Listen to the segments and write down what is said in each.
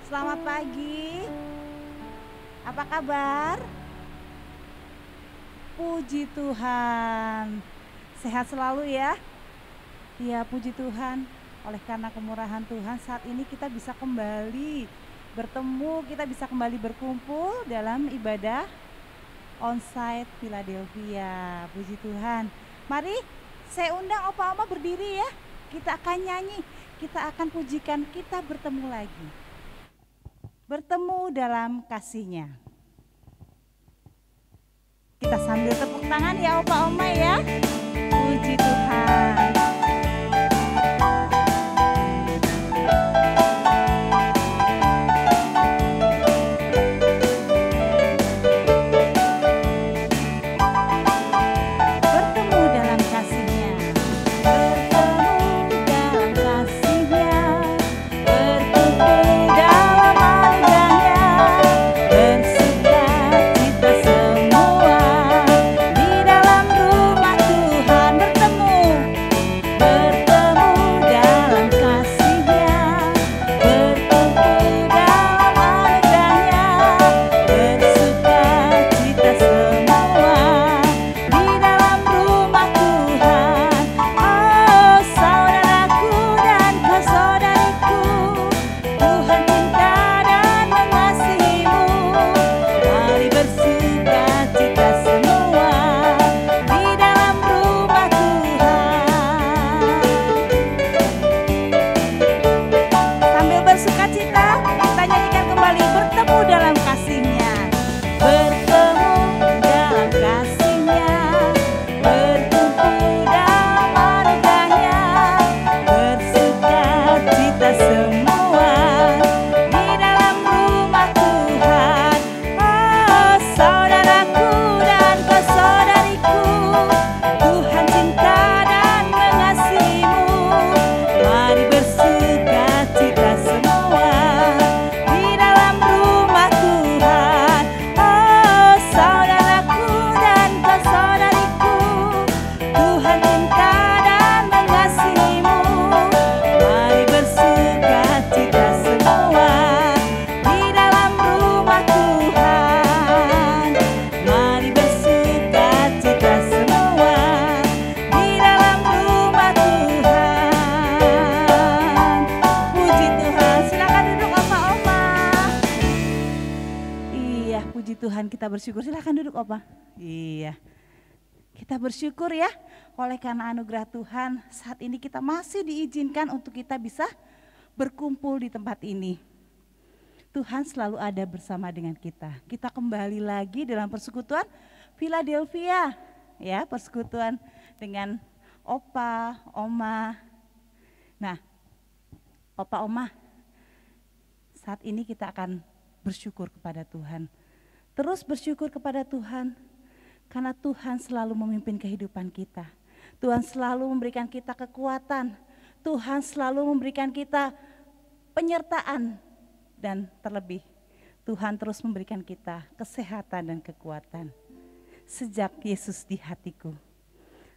Selamat pagi. Apa kabar? Puji Tuhan. Sehat selalu ya. Ya, puji Tuhan. Oleh karena kemurahan Tuhan, saat ini kita bisa kembali bertemu, kita bisa kembali berkumpul dalam ibadah onsite Philadelphia. Puji Tuhan. Mari saya undang Opa Oma berdiri ya. Kita akan nyanyi, kita akan pujikan, kita bertemu lagi. Bertemu dalam kasih-Nya. Kita sambil tepuk tangan ya Opa Oma ya. Puji Tuhan. Kita bersyukur, silakan duduk Opa. Iya, kita bersyukur ya, oleh karena anugerah Tuhan saat ini kita masih diizinkan untuk kita bisa berkumpul di tempat ini. Tuhan selalu ada bersama dengan kita. Kita kembali lagi dalam persekutuan Philadelphia, ya, persekutuan dengan Opa, Oma. Nah, Opa, Oma, saat ini kita akan bersyukur kepada Tuhan. Terus bersyukur kepada Tuhan, karena Tuhan selalu memimpin kehidupan kita. Tuhan selalu memberikan kita kekuatan, Tuhan selalu memberikan kita penyertaan, dan terlebih Tuhan terus memberikan kita kesehatan dan kekuatan. Sejak Yesus di hatiku,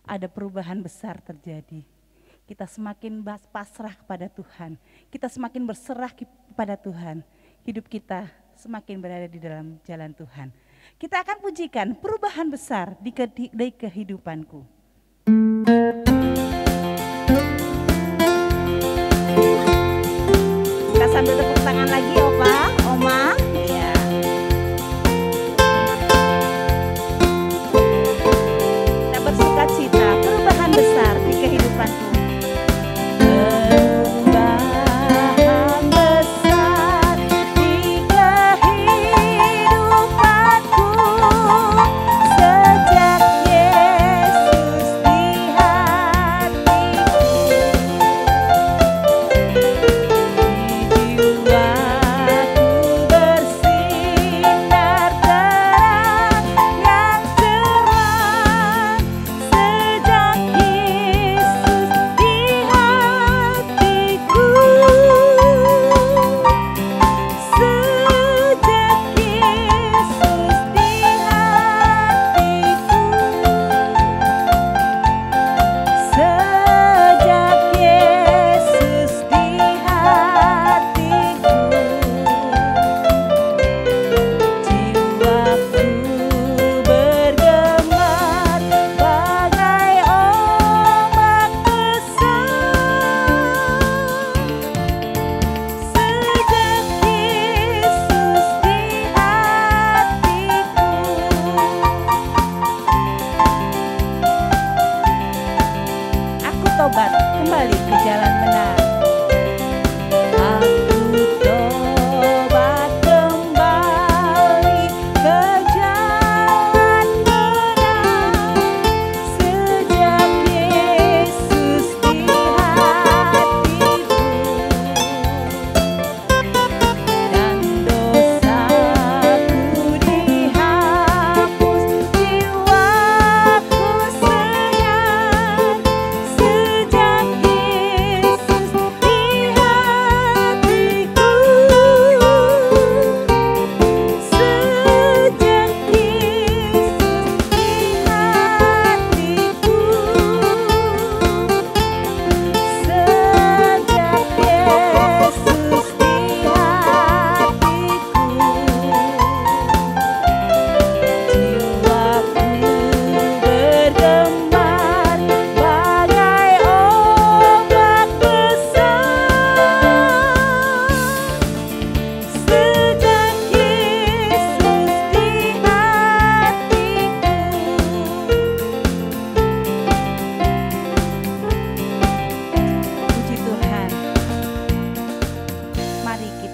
ada perubahan besar terjadi. Kita semakin pasrah kepada Tuhan, kita semakin berserah kepada Tuhan. Hidup kita semakin berada di dalam jalan Tuhan. Kita akan pujikan perubahan besar di kehidupanku. Kita sambil tepuk tangan lagi Opa, Oma. Ya. Kita bersuka cita, perubahan besar di kehidupanku. Ku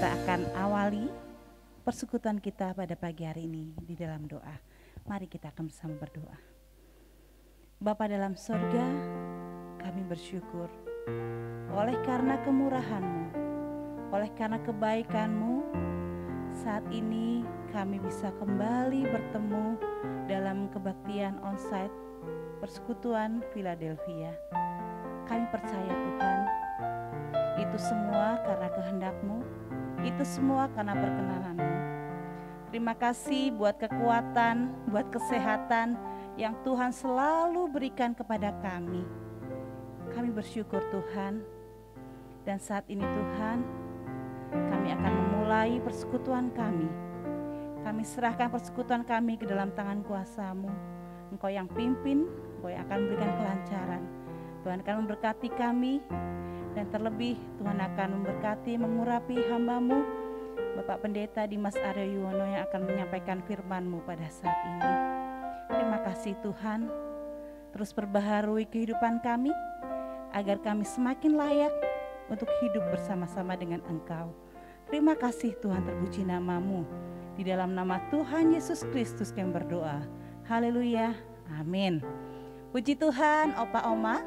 kita akan awali persekutuan kita pada pagi hari ini di dalam doa. Mari kita akan bersama berdoa. Bapa dalam sorga, kami bersyukur oleh karena kemurahan-Mu, oleh karena kebaikan-Mu, saat ini kami bisa kembali bertemu dalam kebaktian onsite persekutuan Philadelphia. Kami percaya Tuhan, itu semua karena kehendak-Mu, itu semua karena perkenanan-Mu. Terima kasih buat kekuatan, buat kesehatan yang Tuhan selalu berikan kepada kami. Kami bersyukur Tuhan, dan saat ini Tuhan, kami akan memulai persekutuan kami. Kami serahkan persekutuan kami ke dalam tangan kuasa-Mu. Engkau yang pimpin, Engkau yang akan memberikan kelancaran. Tuhan akan memberkati kami, dan terlebih Tuhan akan memberkati, mengurapi hamba-Mu, Bapak Pendeta Dimas Aryo Yuwono yang akan menyampaikan firman-Mu pada saat ini. Terima kasih Tuhan, terus perbaharui kehidupan kami, agar kami semakin layak untuk hidup bersama-sama dengan Engkau. Terima kasih Tuhan, terpuji nama-Mu. Di dalam nama Tuhan Yesus Kristus kami berdoa. Haleluya, amin. Puji Tuhan, Opa Oma.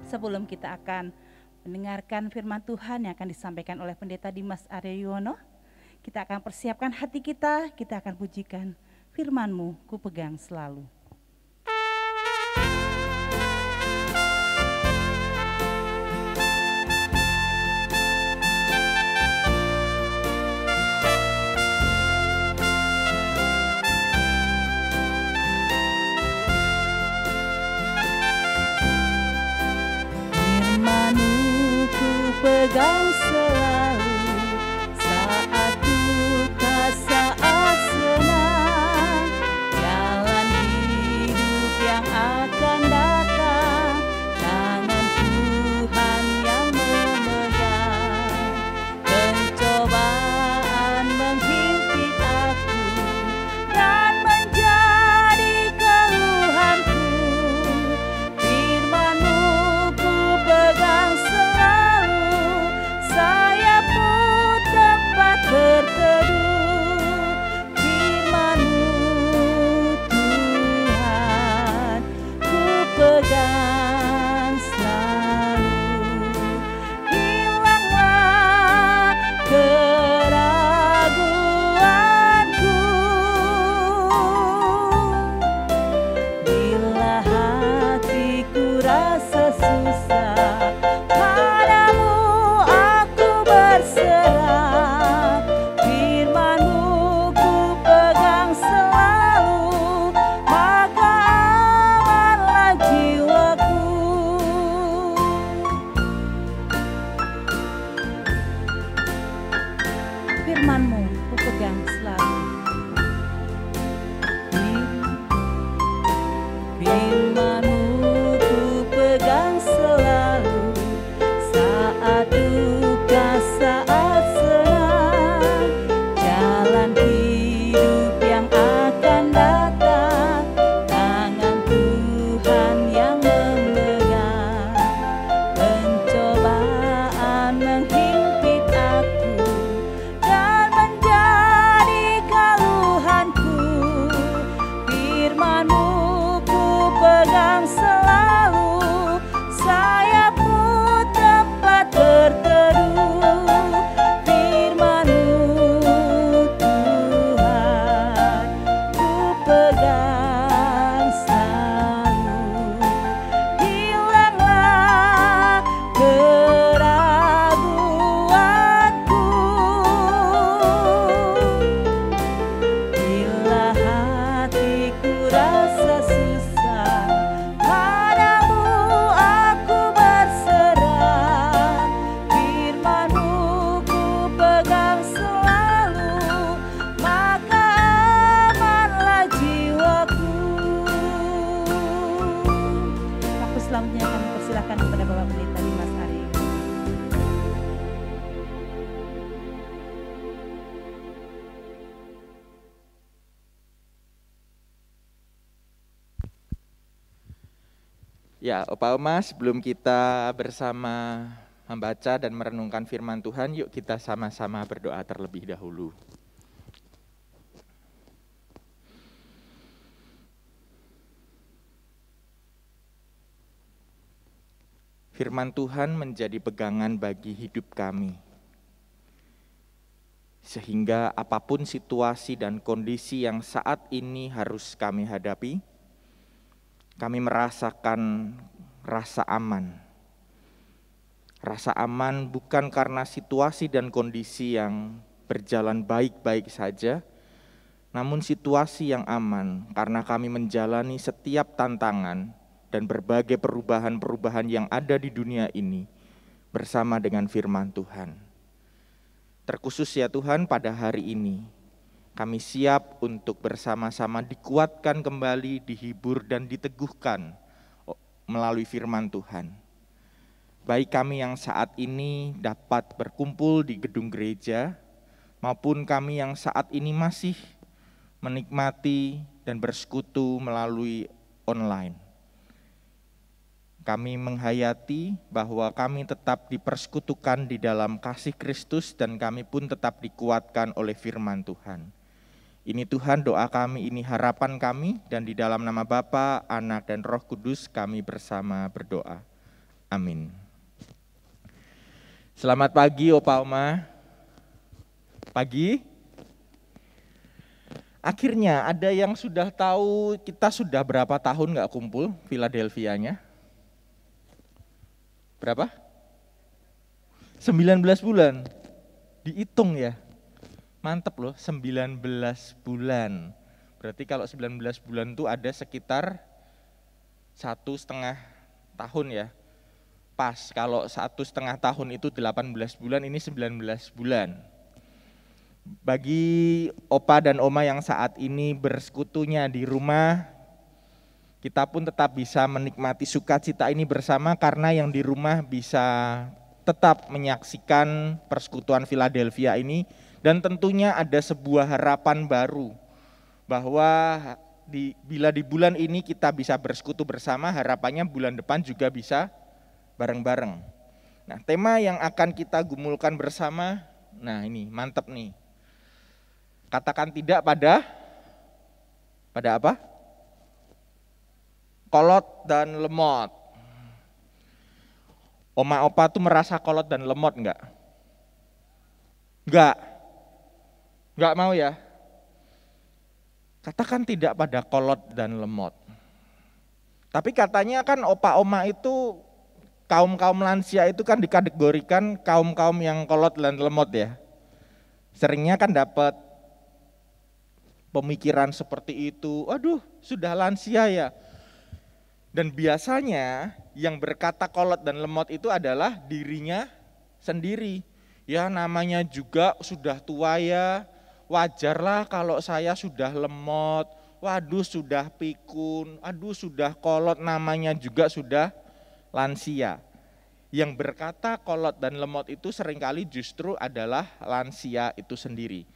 Sebelum kita akan mendengarkan firman Tuhan yang akan disampaikan oleh Pendeta Dimas Aryo Yuwono, kita akan persiapkan hati kita akan pujikan firman-Mu, ku pegang selalu. Pegang selalu saat duka, saat senang, jalan hidup yang akan datang, tangan Tuhan yang memegang. Pencobaan menghimpit aku dan menjadi keluhanku, firman-Mu ku pegang selalu, sayapmu tempat berteduh, firman-Mu Tuhan ku pegang selalu. Hilanglah keraguanku bila hatiku rasa susah, padamu aku berserah, firman-Mu ku pegang selalu, maka amanlah jiwaku. Firman-Mu ku pegang selalu, firman-Mu ku pegang selalu, saat duka, saat senang, jalan hidup yang akan datang, tangan Tuhan yang memegang. Pencobaan menghimpit aku dan menjadi keluhanku, firman-Mu ku pegang selalu, sayapmu tempat berteduh, firman-Mu Tuhan ku pegang selalu. Hilanglah keraguanku bila hatiku rasa susah, padamu aku berserah, firman-Mu ku pegang selalu, maka amanlah jiwaku. Waktu selanjutnya kami persilakan kepada Bapak Pendeta Dimas Aryo. Ya, Opa Oma, sebelum kita bersama membaca dan merenungkan firman Tuhan, yuk kita sama-sama berdoa terlebih dahulu. Firman Tuhan menjadi pegangan bagi hidup kami. Sehingga apapun situasi dan kondisi yang saat ini harus kami hadapi, kami merasakan rasa aman. Rasa aman bukan karena situasi dan kondisi yang berjalan baik-baik saja, namun situasi yang aman karena kami menjalani setiap tantangan dan berbagai perubahan-perubahan yang ada di dunia ini bersama dengan firman Tuhan. Terkhusus ya Tuhan, pada hari ini kami siap untuk bersama-sama dikuatkan kembali, dihibur dan diteguhkan melalui firman Tuhan. Baik kami yang saat ini dapat berkumpul di gedung gereja, maupun kami yang saat ini masih menikmati dan bersekutu melalui online. Kami menghayati bahwa kami tetap dipersekutukan di dalam kasih Kristus dan kami pun tetap dikuatkan oleh firman Tuhan. Ini Tuhan doa kami, ini harapan kami, dan di dalam nama Bapa, Anak, dan Roh Kudus kami bersama berdoa. Amin. Selamat pagi Opa Oma. Pagi. Akhirnya ada yang sudah tahu kita sudah berapa tahun gak kumpul Philadelphia-nya? Berapa? 19 bulan. Dihitung ya. Mantep loh, 19 bulan. Berarti kalau 19 bulan itu ada sekitar 1,5 tahun ya. Pas, kalau 1,5 tahun itu 18 bulan, ini 19 bulan. Bagi Opa dan Oma yang saat ini bersekutunya di rumah, kita pun tetap bisa menikmati sukacita ini bersama karena yang di rumah bisa tetap menyaksikan persekutuan Philadelphia ini. Dan tentunya ada sebuah harapan baru bahwa bila di bulan ini kita bisa bersekutu bersama, harapannya bulan depan juga bisa bareng-bareng. Nah, tema yang akan kita gumulkan bersama, nah ini mantep nih. Katakan tidak pada apa? Kolot dan lemot. Oma Opa tuh merasa kolot dan lemot enggak? Enggak mau ya? Katakan tidak pada kolot dan lemot. Tapi katanya kan Opa Oma itu, kaum-kaum lansia itu kan dikategorikan kaum-kaum yang kolot dan lemot ya. Seringnya kan dapat pemikiran seperti itu, aduh sudah lansia ya. Dan biasanya yang berkata kolot dan lemot itu adalah dirinya sendiri. Ya namanya juga sudah tua ya, wajarlah kalau saya sudah lemot, waduh sudah pikun, aduh sudah kolot, namanya juga sudah lansia. Yang berkata kolot dan lemot itu seringkali justru adalah lansia itu sendiri.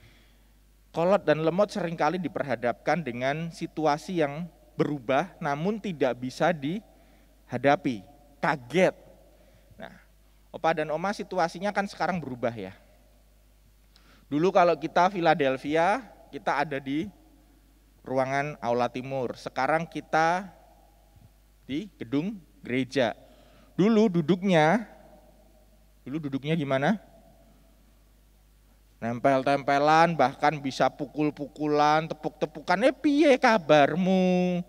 Kolot dan lemot seringkali diperhadapkan dengan situasi yang berubah namun tidak bisa dihadapi, kaget. Nah, Opa dan Oma situasinya kan sekarang berubah ya. Dulu kalau kita Philadelphia, kita ada di ruangan Aula Timur. Sekarang kita di gedung gereja. Dulu duduknya gimana? Nempel-tempelan, bahkan bisa pukul-pukulan, tepuk-tepukan, piye kabarmu?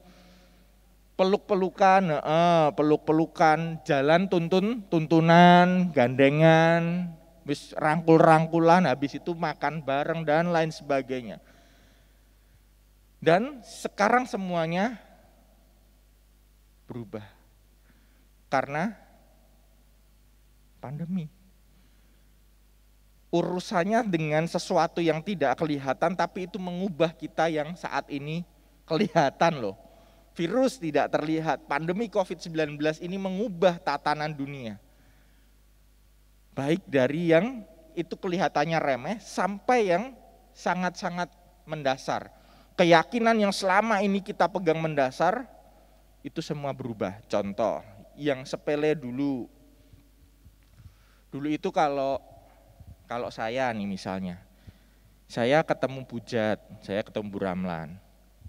Peluk-pelukan, jalan tuntunan, gandengan, habis rangkul-rangkulan, habis itu makan bareng dan lain sebagainya. Dan sekarang semuanya berubah karena pandemi. Urusannya dengan sesuatu yang tidak kelihatan, tapi itu mengubah kita yang saat ini kelihatan loh. Virus tidak terlihat, pandemi COVID-19 ini mengubah tatanan dunia. Baik dari yang itu kelihatannya remeh, sampai yang sangat-sangat mendasar. Keyakinan yang selama ini kita pegang mendasar, itu semua berubah. Contoh, yang sepele dulu, Dulu itu kalau saya nih misalnya, saya ketemu Bujat, saya ketemu Bu Ramlan,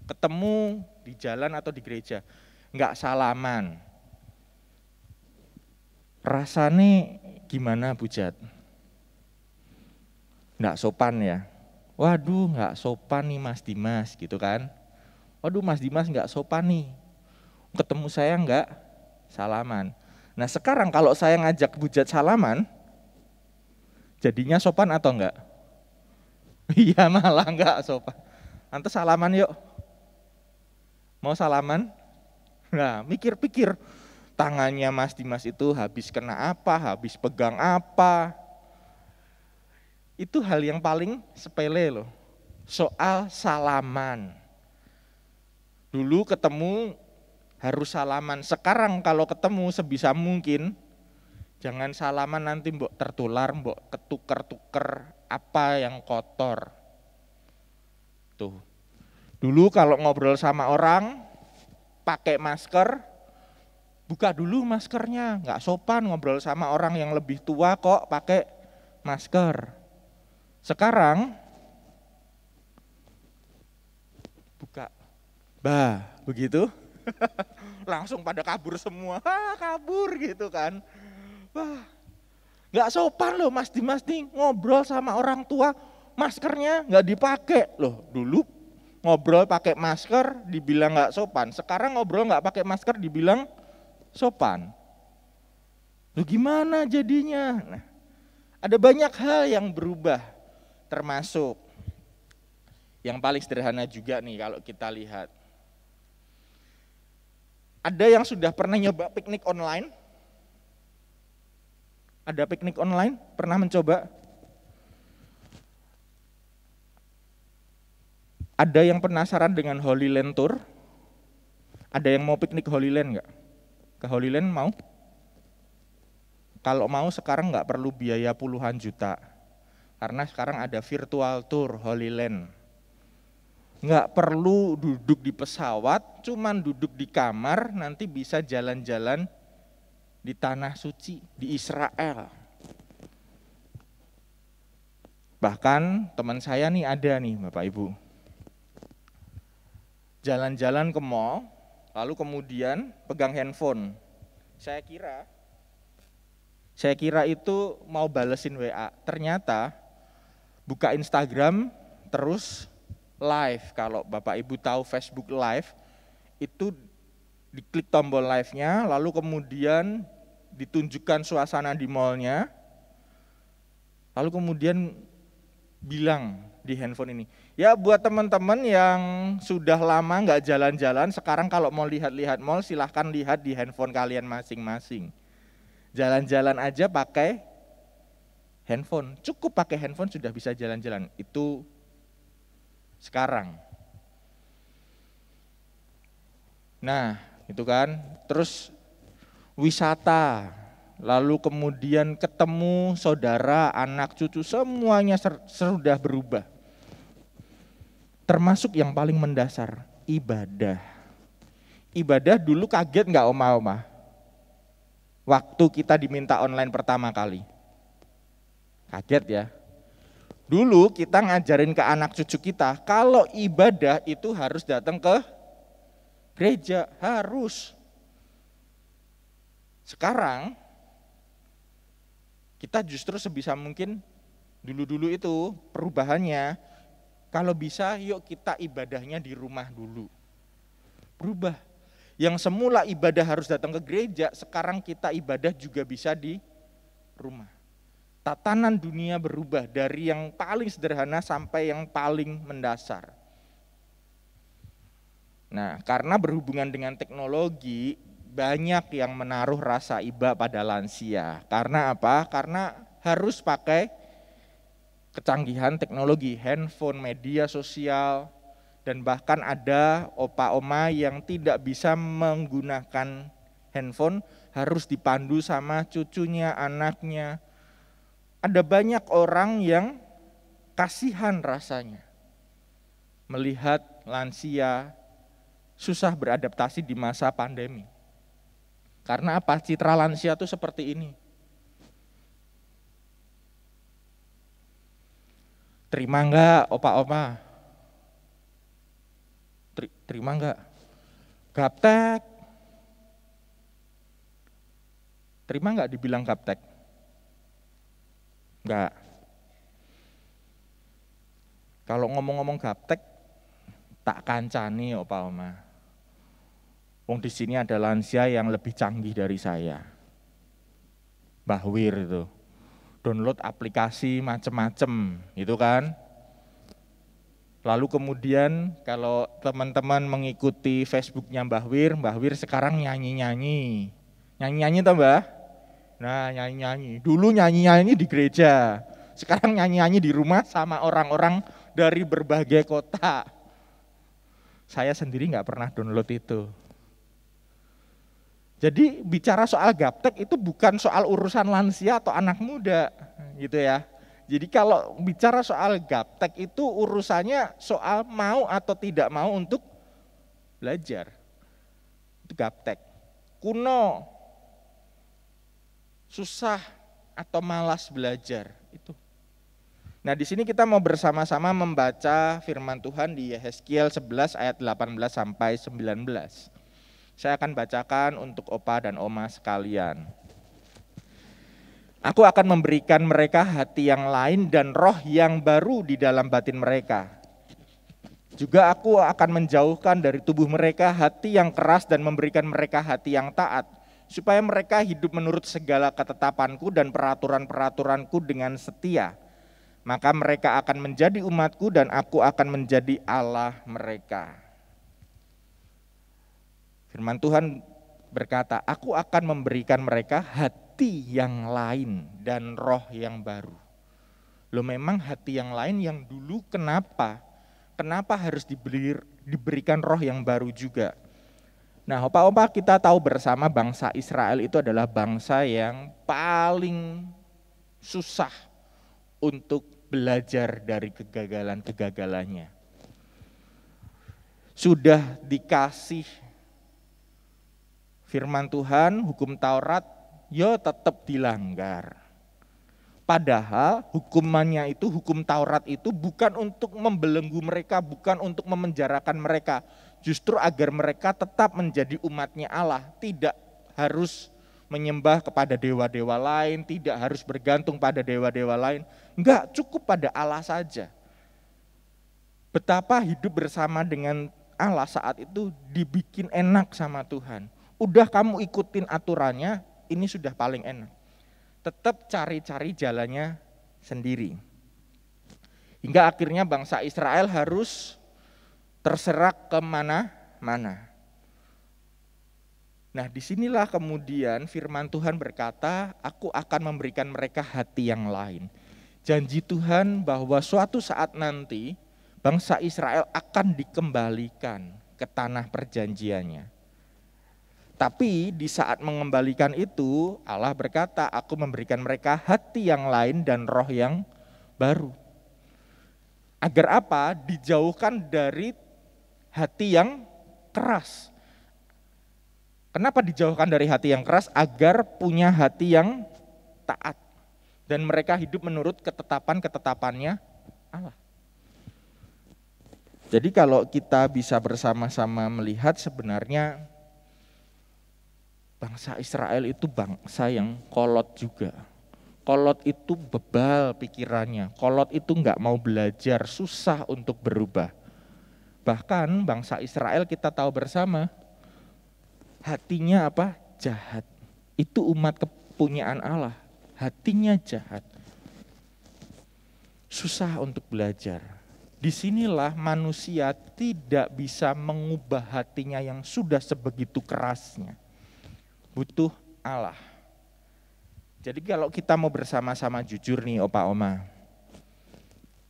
ketemu di jalan atau di gereja, nggak salaman, rasanya gimana Bujat? Nggak sopan ya? Waduh nggak sopan nih Mas Dimas gitu kan? Waduh Mas Dimas nggak sopan nih, ketemu saya nggak salaman. Nah sekarang kalau saya ngajak Bujat salaman, jadinya sopan atau enggak? Iya malah enggak sopan. Antes salaman yuk. Mau salaman? Nah mikir-pikir, tangannya Mas Dimas itu habis kena apa, habis pegang apa. Itu hal yang paling sepele loh, soal salaman. Dulu ketemu harus salaman, sekarang kalau ketemu sebisa mungkin jangan salaman, nanti mbok tertular, mbok ketuker-tuker apa yang kotor. Tuh. Dulu kalau ngobrol sama orang pakai masker, buka dulu maskernya, nggak sopan ngobrol sama orang yang lebih tua kok pakai masker. Sekarang buka, begitu, langsung pada kabur semua, kabur gitu kan. Wah, nggak sopan loh Mas Dimas nih ngobrol sama orang tua, maskernya nggak dipakai loh. Dulu ngobrol pakai masker dibilang nggak sopan, sekarang ngobrol nggak pakai masker dibilang sopan. Loh gimana jadinya? Nah, ada banyak hal yang berubah, termasuk yang paling sederhana juga nih kalau kita lihat. Ada yang sudah pernah nyoba piknik online? Ada piknik online? Pernah mencoba? Ada yang penasaran dengan Holy Land Tour? Ada yang mau piknik Holy Land enggak? Ke Holy Land mau? Kalau mau sekarang enggak perlu biaya puluhan juta. Karena sekarang ada virtual tour Holy Land. Nggak perlu duduk di pesawat, cuman duduk di kamar, nanti bisa jalan-jalan di tanah suci, di Israel. Bahkan teman saya nih ada nih Bapak Ibu, jalan-jalan ke mall, lalu kemudian pegang handphone. Saya kira itu mau balesin WA, ternyata buka Instagram terus live. Kalau Bapak Ibu tahu Facebook Live, itu diklik tombol live-nya, lalu kemudian ditunjukkan suasana di mall-nya, lalu kemudian bilang di handphone ini, ya buat teman-teman yang sudah lama nggak jalan-jalan, sekarang kalau mau lihat-lihat mall silahkan lihat di handphone kalian masing-masing. Jalan-jalan aja pakai handphone, cukup pakai handphone sudah bisa jalan-jalan. Itu sekarang. Nah, itu kan. Terus wisata, lalu kemudian ketemu saudara, anak, cucu, semuanya sudah berubah. Termasuk yang paling mendasar, ibadah. Ibadah dulu kaget nggak oma-oma? Waktu kita diminta online pertama kali. Kaget ya. Dulu kita ngajarin ke anak cucu kita, kalau ibadah itu harus datang ke gereja, harus. Sekarang kita justru sebisa mungkin, dulu-dulu itu perubahannya, kalau bisa yuk kita ibadahnya di rumah dulu. Berubah. Yang semula ibadah harus datang ke gereja, sekarang kita ibadah juga bisa di rumah. Tatanan dunia berubah dari yang paling sederhana sampai yang paling mendasar. Nah, karena berhubungan dengan teknologi, banyak yang menaruh rasa iba pada lansia. Karena apa? Karena harus pakai kecanggihan teknologi, handphone, media sosial, dan bahkan ada opa-oma yang tidak bisa menggunakan handphone, harus dipandu sama cucunya, anaknya. Ada banyak orang yang kasihan rasanya melihat lansia susah beradaptasi di masa pandemi. Karena apa? Citra lansia itu seperti ini. Terima enggak opa-opa? Terima enggak? Gaptek. Terima enggak dibilang gaptek? Enggak. Kalau ngomong-ngomong gaptek, tak kancani opa-oma. Wong di sini ada lansia yang lebih canggih dari saya. Mbah Wir itu. Download aplikasi macem-macem, gitu kan. Lalu kemudian kalau teman-teman mengikuti Facebooknya Mbah Wir sekarang nyanyi-nyanyi. Nyanyi-nyanyi toh Mbah? Nah nyanyi-nyanyi. Dulu nyanyi-nyanyi di gereja. Sekarang nyanyi-nyanyi di rumah sama orang-orang dari berbagai kota. Saya sendiri nggak pernah download itu. Jadi bicara soal gaptek itu bukan soal urusan lansia atau anak muda, gitu ya. Jadi kalau bicara soal gaptek itu urusannya soal mau atau tidak mau untuk belajar. Itu gaptek. Kuno, susah atau malas belajar itu. Nah di sini kita mau bersama-sama membaca firman Tuhan di Yehezkiel 11 ayat 18 sampai 19. Saya akan bacakan untuk opa dan oma sekalian. Aku akan memberikan mereka hati yang lain dan roh yang baru di dalam batin mereka. Juga aku akan menjauhkan dari tubuh mereka hati yang keras dan memberikan mereka hati yang taat, supaya mereka hidup menurut segala ketetapanku dan peraturan-peraturanku dengan setia. Maka mereka akan menjadi umatku dan aku akan menjadi Allah mereka. Firman Tuhan berkata, aku akan memberikan mereka hati yang lain dan roh yang baru. Loh memang hati yang lain yang dulu kenapa? Kenapa harus diberikan roh yang baru juga? Nah opa-opa kita tahu bersama bangsa Israel itu adalah bangsa yang paling susah untuk belajar dari kegagalan-kegagalannya. Sudah dikasih firman Tuhan, hukum Taurat, ya tetap dilanggar. Padahal hukumannya itu, hukum Taurat itu bukan untuk membelenggu mereka, bukan untuk memenjarakan mereka. Justru agar mereka tetap menjadi umatnya Allah, tidak harus menyembah kepada dewa-dewa lain, tidak harus bergantung pada dewa-dewa lain. Enggak, cukup pada Allah saja. Betapa hidup bersama dengan Allah saat itu dibikin enak sama Tuhan. Udah kamu ikutin aturannya, ini sudah paling enak. Tetap cari-cari jalannya sendiri. Hingga akhirnya bangsa Israel harus terserak kemana-mana. Nah disinilah kemudian firman Tuhan berkata, aku akan memberikan mereka hati yang lain. Janji Tuhan bahwa suatu saat nanti bangsa Israel akan dikembalikan ke tanah perjanjiannya. Tapi di saat mengembalikan itu, Allah berkata, aku memberikan mereka hati yang lain dan roh yang baru. Agar apa? Dijauhkan dari hati yang keras. Kenapa dijauhkan dari hati yang keras? Agar punya hati yang taat. Dan mereka hidup menurut ketetapan-ketetapannya Allah. Jadi kalau kita bisa bersama-sama melihat sebenarnya bangsa Israel itu bangsa yang kolot juga. Kolot itu bebal pikirannya, kolot itu enggak mau belajar, susah untuk berubah. Bahkan bangsa Israel kita tahu bersama, hatinya apa? Jahat. Itu umat kepunyaan Allah, hatinya jahat. Susah untuk belajar. Disinilah manusia tidak bisa mengubah hatinya yang sudah sebegitu kerasnya. Butuh Allah. Jadi kalau kita mau bersama-sama jujur nih opa oma.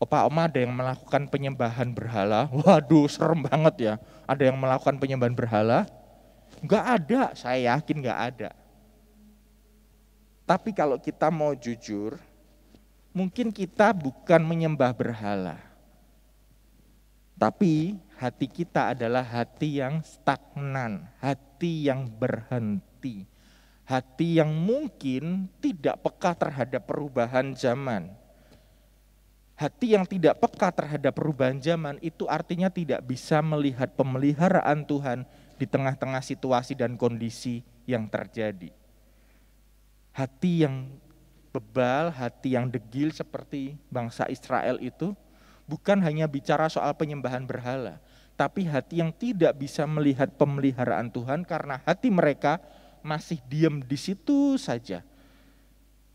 Opa oma ada yang melakukan penyembahan berhala. Waduh serem banget ya. Ada yang melakukan penyembahan berhala? Enggak ada, saya yakin enggak ada. Tapi kalau kita mau jujur, mungkin kita bukan menyembah berhala. Tapi hati kita adalah hati yang stagnan, hati yang berhenti, hati yang mungkin tidak peka terhadap perubahan zaman. Hati yang tidak peka terhadap perubahan zaman itu artinya tidak bisa melihat pemeliharaan Tuhan di tengah-tengah situasi dan kondisi yang terjadi. Hati yang bebal, hati yang degil seperti bangsa Israel itu bukan hanya bicara soal penyembahan berhala, tapi hati yang tidak bisa melihat pemeliharaan Tuhan karena hati mereka masih diam di situ saja.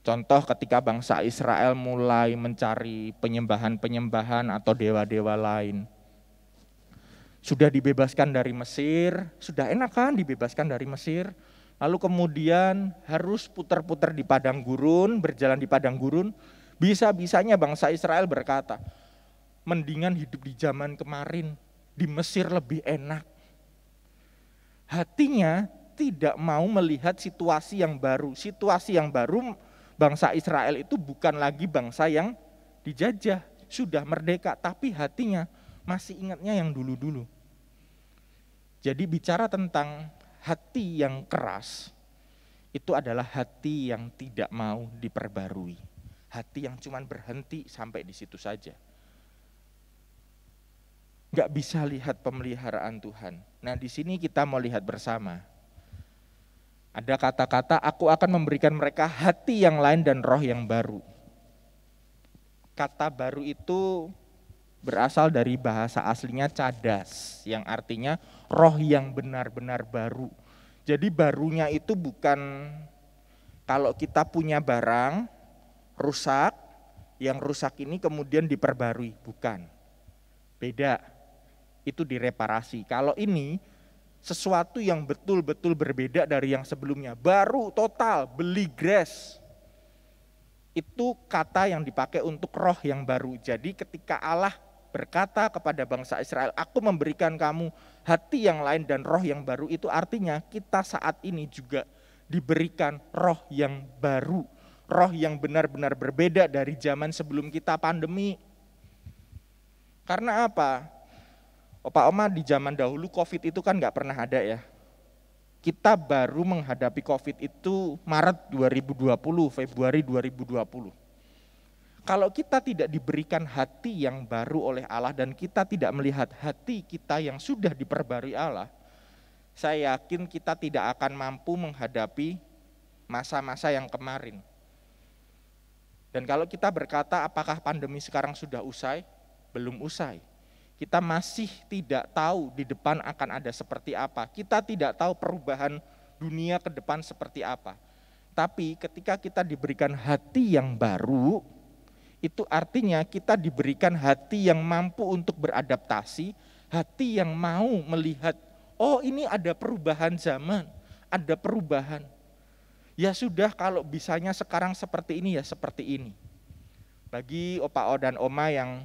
Contoh ketika bangsa Israel mulai mencari penyembahan-penyembahan atau dewa-dewa lain. Sudah dibebaskan dari Mesir, sudah enak kan dibebaskan dari Mesir, lalu kemudian harus putar-putar di padang gurun, berjalan di padang gurun, bisa-bisanya bangsa Israel berkata, mendingan hidup di zaman kemarin, di Mesir lebih enak. Hatinya tidak mau melihat situasi yang baru. Situasi yang baru bangsa Israel itu bukan lagi bangsa yang dijajah, sudah merdeka, tapi hatinya masih ingatnya yang dulu-dulu. Jadi bicara tentang hati yang keras, itu adalah hati yang tidak mau diperbarui. Hati yang cuma berhenti sampai di situ saja. Nggak bisa lihat pemeliharaan Tuhan. Nah di sini kita mau lihat bersama. Ada kata-kata, aku akan memberikan mereka hati yang lain dan roh yang baru. Kata baru itu berasal dari bahasa aslinya cadas, yang artinya roh yang benar-benar baru. Jadi barunya itu bukan kalau kita punya barang rusak, yang rusak ini kemudian diperbarui, bukan. Beda, itu direparasi. Kalau ini sesuatu yang betul-betul berbeda dari yang sebelumnya, baru total, beli grass. Itu kata yang dipakai untuk roh yang baru. Jadi ketika Allah berkata kepada bangsa Israel, aku memberikan kamu hati yang lain dan roh yang baru, itu artinya kita saat ini juga diberikan roh yang baru. Roh yang benar-benar berbeda dari zaman sebelum kita pandemi. Karena apa? Opa Oma di zaman dahulu COVID itu kan nggak pernah ada ya. Kita baru menghadapi COVID itu Maret 2020, Februari 2020. Kalau kita tidak diberikan hati yang baru oleh Allah dan kita tidak melihat hati kita yang sudah diperbarui Allah, saya yakin kita tidak akan mampu menghadapi masa-masa yang kemarin. Dan kalau kita berkata apakah pandemi sekarang sudah usai? Belum usai. Kita masih tidak tahu di depan akan ada seperti apa. Kita tidak tahu perubahan dunia ke depan seperti apa. Tapi ketika kita diberikan hati yang baru, itu artinya kita diberikan hati yang mampu untuk beradaptasi, hati yang mau melihat, oh ini ada perubahan zaman, ada perubahan. Ya sudah kalau bisanya sekarang seperti ini ya seperti ini. Bagi Opa O dan Oma yang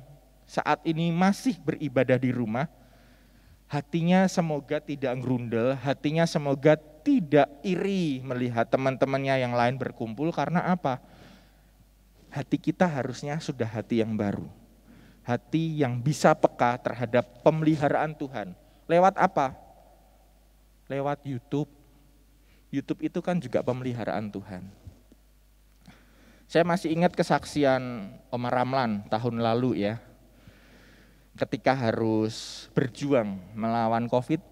saat ini masih beribadah di rumah, hatinya semoga tidak gerundel, hatinya semoga tidak iri melihat teman-temannya yang lain berkumpul, karena apa? Hati kita harusnya sudah hati yang baru. Hati yang bisa peka terhadap pemeliharaan Tuhan. Lewat apa? Lewat YouTube. YouTube itu kan juga pemeliharaan Tuhan. Saya masih ingat kesaksian Oma Ramlan tahun lalu ya. Ketika harus berjuang melawan COVID,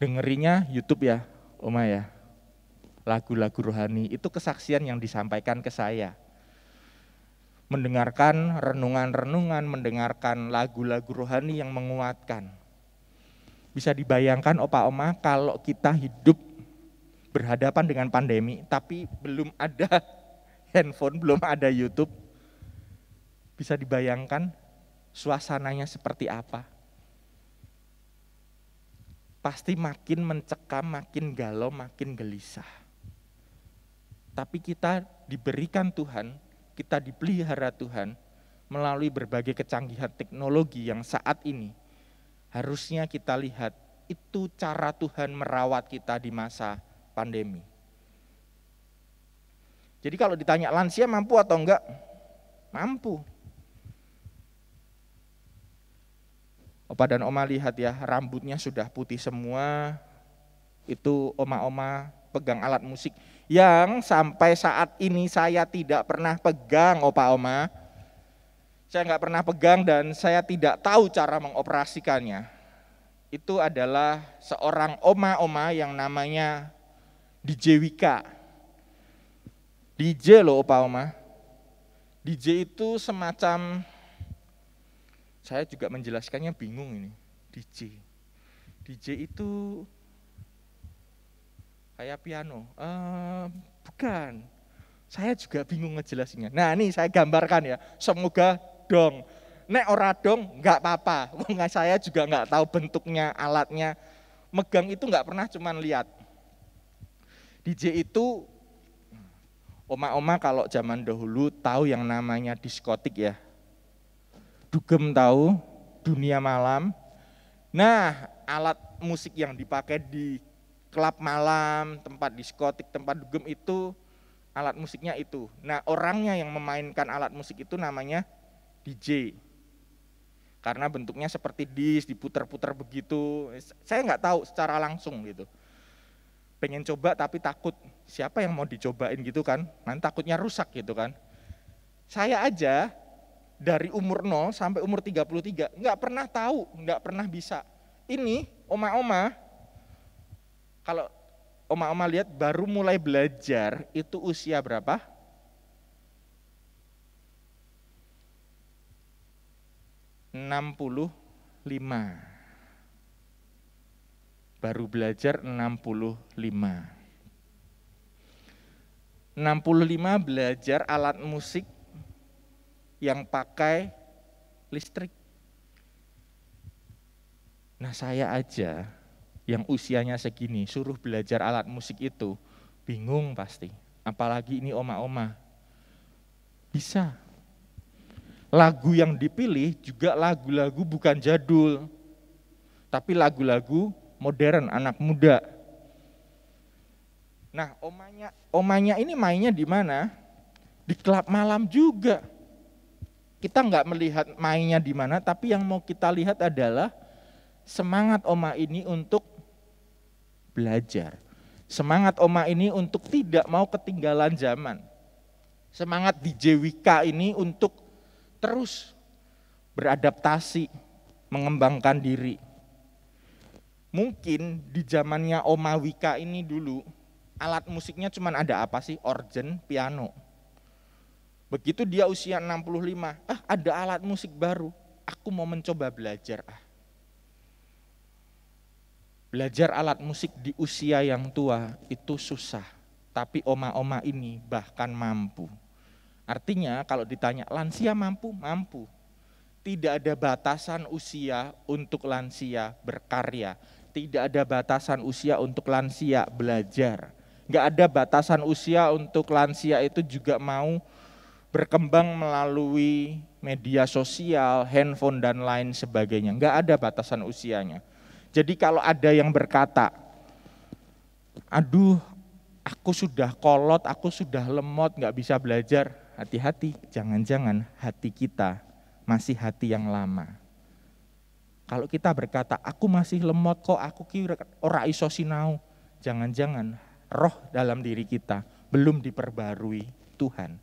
dengerinya YouTube ya, Oma ya, lagu-lagu rohani, itu kesaksian yang disampaikan ke saya. Mendengarkan renungan-renungan, mendengarkan lagu-lagu rohani yang menguatkan. Bisa dibayangkan Opa Oma kalau kita hidup berhadapan dengan pandemi, tapi belum ada handphone, belum ada YouTube, bisa dibayangkan suasananya seperti apa? Pasti makin mencekam, makin galau, makin gelisah. Tapi kita diberikan Tuhan, kita dipelihara Tuhan melalui berbagai kecanggihan teknologi yang saat ini harusnya kita lihat itu cara Tuhan merawat kita di masa pandemi. Jadi kalau ditanya lansia mampu atau enggak? Mampu. Opa dan Oma lihat ya, rambutnya sudah putih semua, itu oma-oma pegang alat musik, yang sampai saat ini saya tidak pernah pegang, Opa Oma. Saya nggak pernah pegang dan saya tidak tahu cara mengoperasikannya. Itu adalah seorang oma-oma yang namanya DJ Wika. DJ loh Opa Oma. DJ itu semacam, saya juga menjelaskannya bingung ini. DJ itu kayak piano. Bukan. Saya juga bingung ngejelasinnya. Nah ini saya gambarkan ya. Semoga dong. Nek ora dong nggak apa-apa. Saya juga nggak tahu bentuknya, alatnya. Megang itu nggak pernah, cuman lihat. DJ itu oma-oma kalau zaman dahulu tahu yang namanya diskotik ya. Dugem tahu, dunia malam. Nah, alat musik yang dipakai di klub malam, tempat diskotik, tempat dugem itu alat musiknya itu. Nah, orangnya yang memainkan alat musik itu namanya DJ. Karena bentuknya seperti disk, diputar-putar begitu. Saya nggak tahu secara langsung gitu. Pengen coba tapi takut, siapa yang mau dicobain gitu kan? Nanti takutnya rusak gitu kan. Saya aja dari umur 0 sampai umur 33 nggak pernah tahu, nggak pernah bisa. Ini oma-oma, kalau oma-oma lihat baru mulai belajar itu usia berapa? 65. Baru belajar 65. 65 belajar alat musik yang pakai listrik. Nah saya aja yang usianya segini suruh belajar alat musik itu bingung pasti. Apalagi ini oma-oma. Bisa. Lagu yang dipilih juga lagu-lagu bukan jadul. Tapi lagu-lagu modern, anak muda. Nah omanya ini mainnya di mana? Di klub malam juga. Kita nggak melihat mainnya di mana, tapi yang mau kita lihat adalah semangat oma ini untuk belajar. Semangat oma ini untuk tidak mau ketinggalan zaman. Semangat DJ Wika ini untuk terus beradaptasi, mengembangkan diri. Mungkin di zamannya Oma Wika ini dulu, alat musiknya cuma ada apa sih? Organ, piano. Begitu dia usia 65, ada alat musik baru, aku mau mencoba belajar. Belajar alat musik di usia yang tua itu susah, tapi oma-oma ini bahkan mampu. Artinya kalau ditanya lansia mampu? Mampu. Tidak ada batasan usia untuk lansia berkarya. Tidak ada batasan usia untuk lansia belajar. Nggak ada batasan usia untuk lansia itu juga mau berkembang melalui media sosial, handphone dan lain sebagainya. Nggak ada batasan usianya. Jadi kalau ada yang berkata, aduh aku sudah kolot, aku sudah lemot, nggak bisa belajar. Hati-hati, jangan-jangan hati kita masih hati yang lama. Kalau kita berkata, aku masih lemot kok, aku kira ora iso sinau. Jangan-jangan roh dalam diri kita belum diperbarui Tuhan.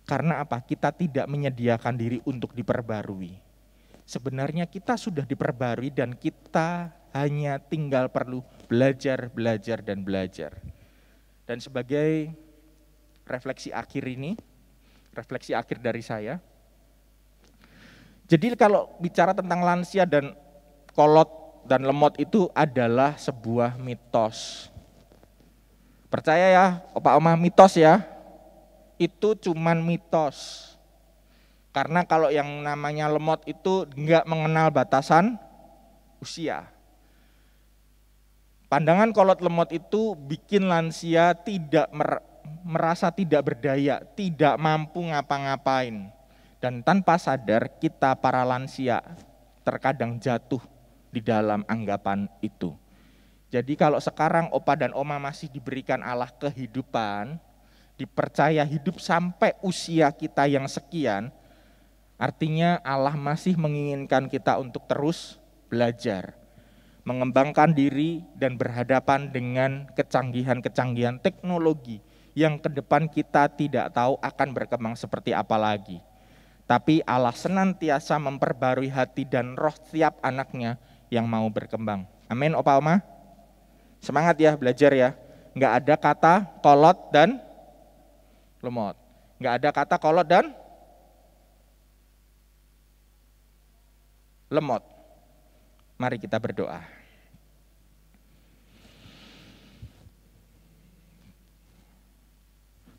Karena apa? Kita tidak menyediakan diri untuk diperbarui. Sebenarnya kita sudah diperbarui dan kita hanya tinggal perlu belajar, belajar, dan belajar. Dan sebagai refleksi akhir ini, refleksi akhir dari saya. Jadi kalau bicara tentang lansia dan kolot dan lemot itu adalah sebuah mitos. Percaya ya, Opa Oma, mitos ya. Itu cuman mitos. Karena kalau yang namanya lemot itu enggak mengenal batasan usia. Pandangan kolot lemot itu bikin lansia tidak merasa tidak berdaya, tidak mampu ngapa-ngapain. Dan tanpa sadar kita para lansia terkadang jatuh di dalam anggapan itu. Jadi kalau sekarang Opa dan Oma masih diberikan Allah kehidupan, dipercaya hidup sampai usia kita yang sekian, artinya Allah masih menginginkan kita untuk terus belajar. mengembangkan diri dan berhadapan dengan kecanggihan-kecanggihan teknologi yang ke depan kita tidak tahu akan berkembang seperti apa lagi. Tapi Allah senantiasa memperbarui hati dan roh setiap anaknya yang mau berkembang. Amin, Opa Oma. Semangat ya belajar ya. Nggak ada kata kolot dan lemot. Nggak ada kata kolot dan lemot. Mari kita berdoa.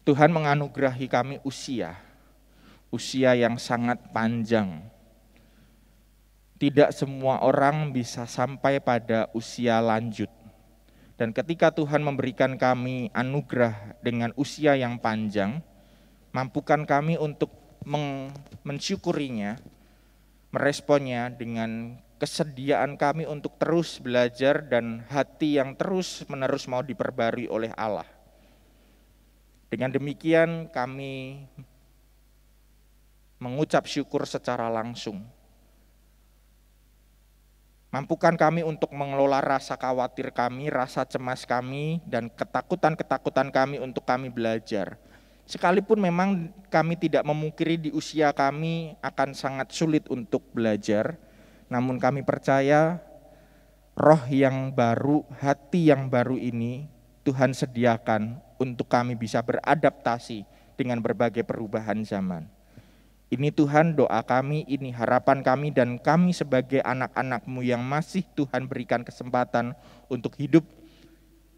Tuhan menganugerahi kami usia yang sangat panjang. Tidak semua orang bisa sampai pada usia lanjut. Dan ketika Tuhan memberikan kami anugerah dengan usia yang panjang, mampukan kami untuk mensyukurinya, meresponnya dengan kesediaan kami untuk terus belajar dan hati yang terus-menerus mau diperbarui oleh Allah. Dengan demikian kami mengucap syukur secara langsung. Mampukan kami untuk mengelola rasa khawatir kami, rasa cemas kami, dan ketakutan-ketakutan kami untuk kami belajar. Sekalipun memang kami tidak memungkiri di usia kami akan sangat sulit untuk belajar, namun kami percaya roh yang baru, hati yang baru ini Tuhan sediakan untuk kami bisa beradaptasi dengan berbagai perubahan zaman. Ini Tuhan doa kami, ini harapan kami, dan kami sebagai anak-anak-Mu yang masih Tuhan berikan kesempatan untuk hidup,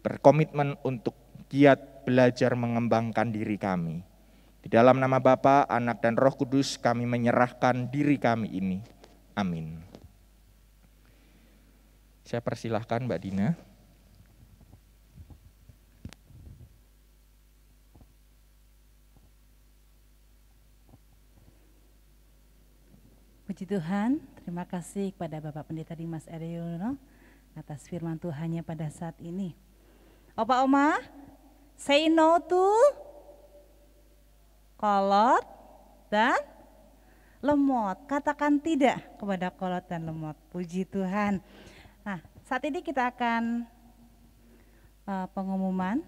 berkomitmen untuk giat belajar mengembangkan diri kami. Di dalam nama Bapa, Anak, dan Roh Kudus kami menyerahkan diri kami ini. Amin. Saya persilahkan Mbak Dina. Puji Tuhan, terima kasih kepada Bapak Pendeta Dimas Eryono atas firman Tuhannya pada saat ini. Opa Oma, say no to kolot dan lemot. Katakan tidak kepada kolot dan lemot. Puji Tuhan. Nah, saat ini kita akan pengumuman.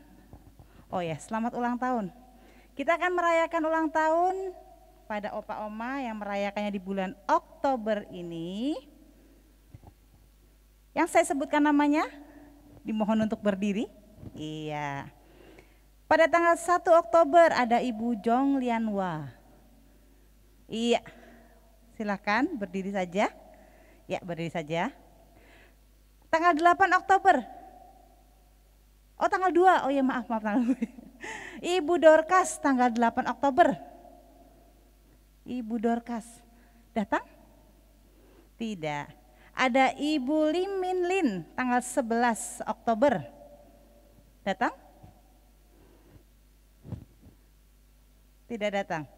Oh ya, selamat ulang tahun. Kita akan merayakan ulang tahun pada Opa Oma yang merayakannya di bulan Oktober ini. Yang saya sebutkan namanya, dimohon untuk berdiri. Iya. Pada tanggal 1 Oktober ada Ibu Jong Lianwa. Iya. Silakan berdiri saja. Ya, berdiri saja. Tanggal 8 Oktober. Oh, tanggal 2. Oh ya, maaf tanggal 2. Ibu Dorcas tanggal 8 Oktober. Ibu Dorcas datang? Tidak. Ada Ibu Limin Lin tanggal 11 Oktober. Datang? Tidak datang.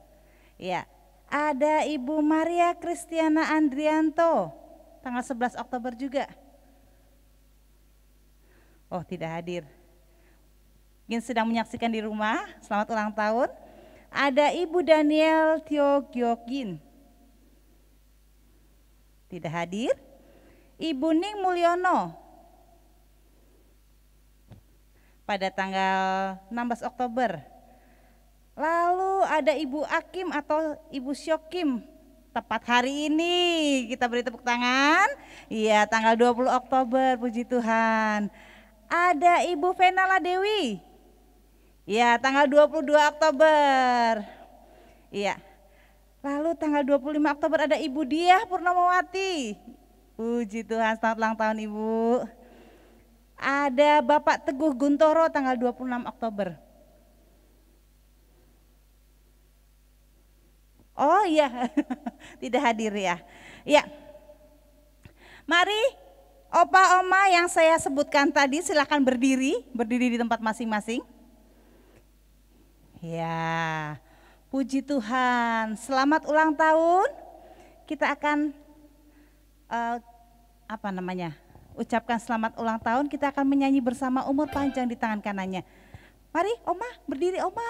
Ya. Ada Ibu Maria Kristiana Andrianto tanggal 11 Oktober juga. Oh, tidak hadir. Mungkin sedang menyaksikan di rumah. Selamat ulang tahun. Ada Ibu Daniel Tio Gyogin. Tidak hadir. Ibu Ning Mulyono. Pada tanggal 16 Oktober. Lalu ada Ibu Akim atau Ibu Syokim. Tepat hari ini. Kita beri tepuk tangan. Iya, tanggal 20 Oktober, puji Tuhan. Ada Ibu Venala Dewi. Ya, tanggal 22 Oktober. Iya. Lalu tanggal 25 Oktober ada Ibu Diah Purnamawati. Puji Tuhan, selamat ulang tahun Ibu. Ada Bapak Teguh Guntoro tanggal 26 Oktober. Oh iya, tidak hadir ya. Ya. Mari Opa Oma yang saya sebutkan tadi silakan berdiri di tempat masing-masing. Ya, puji Tuhan. Selamat ulang tahun. Kita akan ucapkan selamat ulang tahun. Kita akan menyanyi bersama umur panjang di tangan kanannya. Mari, Oma, berdiri Oma.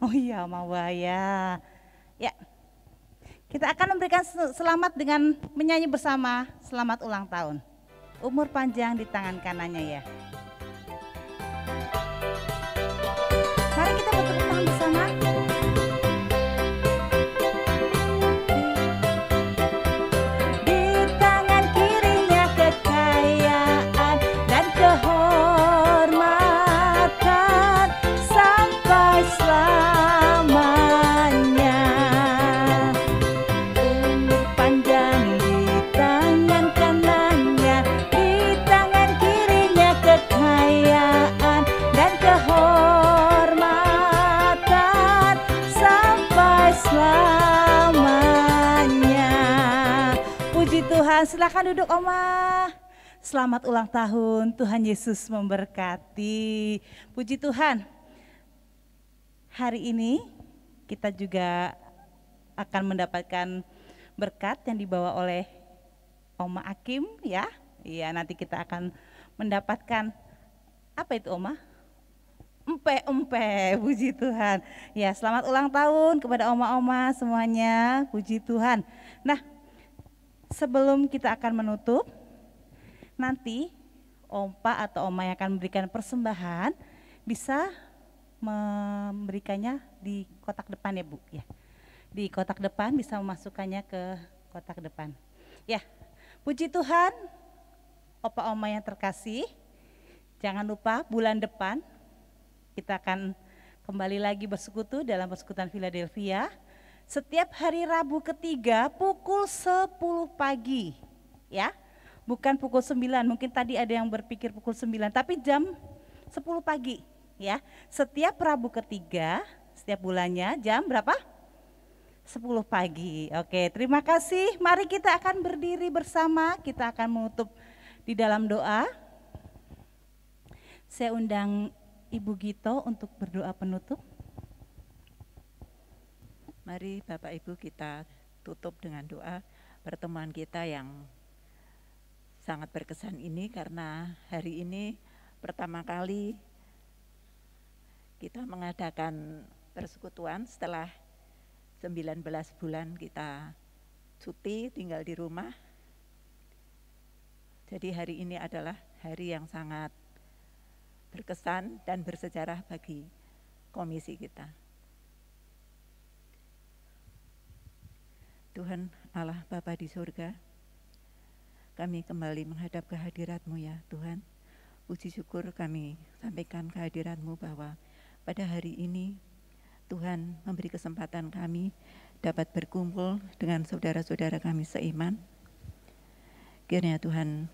Oh iya, Oma Waya. Ya, kita akan memberikan selamat dengan menyanyi bersama selamat ulang tahun. umur panjang di tangan kanannya ya. Mari kita bertepuk tangan bersama. Di tangan kirinya kekayaan dan kehormatan sampai selamanya. Umur panjang di tangan kanannya, di tangan kirinya kekayaan dan kehormatan sampai selamanya. Puji Tuhan, silakan duduk Oma. Selamat ulang tahun, Tuhan Yesus memberkati. Puji Tuhan. Hari ini kita juga akan mendapatkan berkat yang dibawa oleh Oma Akim ya. Iya, nanti kita akan mendapatkan apa itu Oma? Empe-empe, puji Tuhan. Ya, selamat ulang tahun kepada oma-oma semuanya, puji Tuhan. Nah, sebelum kita akan menutup, nanti Opa atau Oma yang akan memberikan persembahan bisa memberikannya di kotak depan ya Bu ya. Di kotak depan bisa memasukkannya ke kotak depan. Ya, puji Tuhan, Opa Oma yang terkasih, jangan lupa bulan depan kita akan kembali lagi bersekutu dalam persekutuan Philadelphia. Setiap hari Rabu ketiga pukul 10 pagi ya. Bukan pukul 9, mungkin tadi ada yang berpikir pukul 9, tapi jam 10 pagi ya. Setiap Rabu ketiga, setiap bulannya jam berapa? 10 pagi. Oke, terima kasih. Mari kita akan berdiri bersama, kita akan menutup di dalam doa. Saya undang Ibu Gito untuk berdoa penutup. Mari Bapak Ibu kita tutup dengan doa pertemuan kita yang sangat berkesan ini, karena hari ini pertama kali kita mengadakan persekutuan setelah 19 bulan kita cuti tinggal di rumah. Jadi hari ini adalah hari yang sangat berkesan dan bersejarah bagi komisi kita. Tuhan Allah Bapa di surga, kami kembali menghadap kehadirat-Mu ya Tuhan. Puji syukur kami sampaikan kehadirat-Mu bahwa pada hari ini Tuhan memberi kesempatan kami dapat berkumpul dengan saudara-saudara kami seiman. Kiranya Tuhan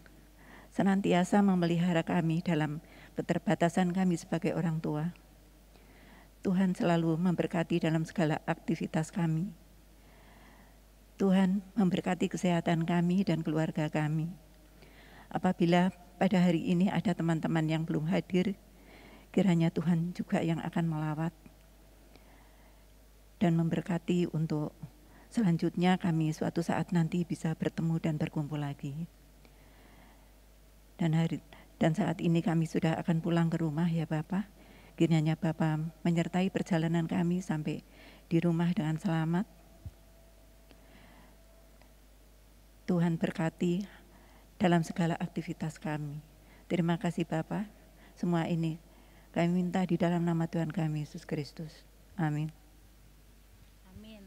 senantiasa memelihara kami dalam keterbatasan kami sebagai orang tua. Tuhan selalu memberkati dalam segala aktivitas kami. Tuhan memberkati kesehatan kami dan keluarga kami. Apabila pada hari ini ada teman-teman yang belum hadir, kiranya Tuhan juga yang akan melawat dan memberkati untuk selanjutnya kami suatu saat nanti bisa bertemu dan berkumpul lagi. Dan saat ini kami sudah akan pulang ke rumah ya Bapak. Kiranya Bapak menyertai perjalanan kami sampai di rumah dengan selamat. Tuhan berkati dalam segala aktivitas kami. Terima kasih Bapa. Semua ini kami minta di dalam nama Tuhan kami Yesus Kristus. Amin. Amin.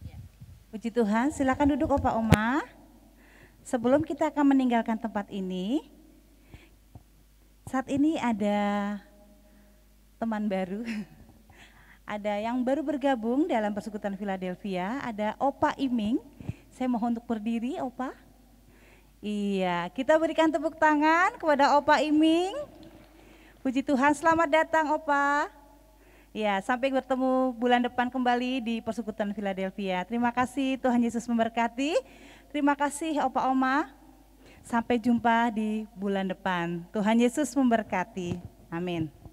Ya. Puji Tuhan, silakan duduk Opa Oma. Sebelum kita akan meninggalkan tempat ini, saat ini ada teman baru. Ada yang baru bergabung dalam persekutuan Philadelphia, ada Opa Iming. Saya mohon untuk berdiri, Opa. Iya, kita berikan tepuk tangan kepada Opa Iming. Puji Tuhan, selamat datang Opa. Ya, sampai bertemu bulan depan kembali di persekutuan Philadelphia. Terima kasih, Tuhan Yesus memberkati. Terima kasih Opa Oma. Sampai jumpa di bulan depan. Tuhan Yesus memberkati. Amin.